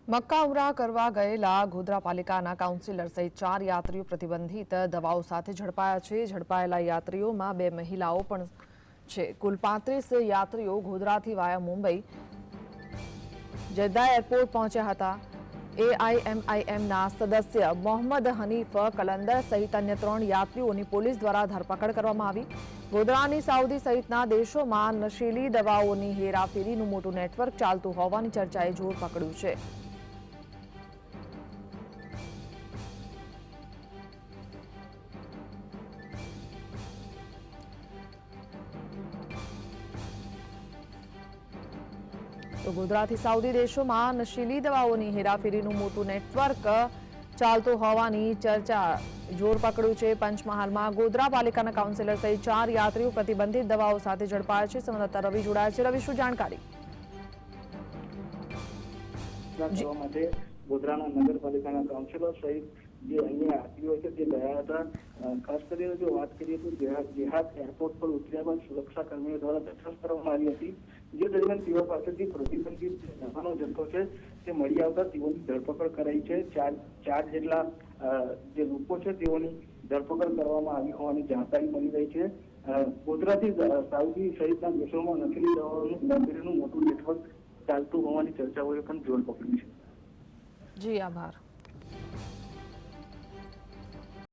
મક્કા-ઉમરા કરવા ગયેલા ગોધરા પાલિકાના કાઉન્સિલર સહિત 4 યાત્રીઓ પ્રતિબંધિત દવાઓ સાથે ઝડપાયા છે। ઝડપાયેલા યાત્રીઓમાં 2 મહિલાઓ પણ છે। કુલ 35 યાત્રીઓ ગોધરાથી વાયા મુંબઈ જેદ્દા એરપોર્ટ પહોંચ્યા હતા। એઆઈએમઆઈએમના સદસ્ય મોહમ્મદ હનીફ કલંદર સહિત અન્ય 3 યાત્રીઓની પોલીસ દ્વારા ધરપકડ કરવામાં આવી। ગોધરાની સાઉદી સહિતના દેશોમાં નશીલી દવાઓની હેરાફેરીનું મોટું નેટવર્ક ચાલતું હોવાની ચર્ચાએ જોર પકડ્યું છે। તો ગોધરાથી સાઉદી દેશોમાં નશીલી દવાઓની હેરાફેરીનું મોટું નેટવર્ક ચાલતું હોવાની ચર્ચા જોર પકડ્યું છે। પંચમહાલમાં ગોધરા પાલિકાના કાઉન્સિલર સહિત 4 યાત્રીઓ પ્રતિબંધિત દવાઓ સાથે ઝડપાયા છે। સંવાદદાતા રવિ જોડાયા છે। રવિ, શું જાણકારી? ગોધરાના નગરપાલિકાના કાઉન્સિલર સહિત જે અન્ય યાત્રીઓ છે તે ગયા હતા। ખાસ કરીને જો વાત કરીએ તો જેહાદ એરપોર્ટ પર ઉતર્યા બાદ સુરક્ષા કર્મીઓ દ્વારા તપાસ કરવામાં આવી હતી। જે દરમિયાન તેઓ પાસેથી પ્રતિબંધિત દવાનો જથ્થો છે તે મળી આવતા તેઓની ધરપકડ કરાઈ છે। ચાર જેટલા જે લોકો છે તેઓની ધરપકડ કરવામાં આવી હોવાની જાણકારી મળી રહી છે। ગોધરાથી સાઉદી સહિતના દેશોમાં નકલી દવાઓનું હેરાફેરીનું મોટું નેટવર્ક ચાલતું હોવાની ચર્ચાઓએ પણ જોર પકડી છે। જી, આભાર।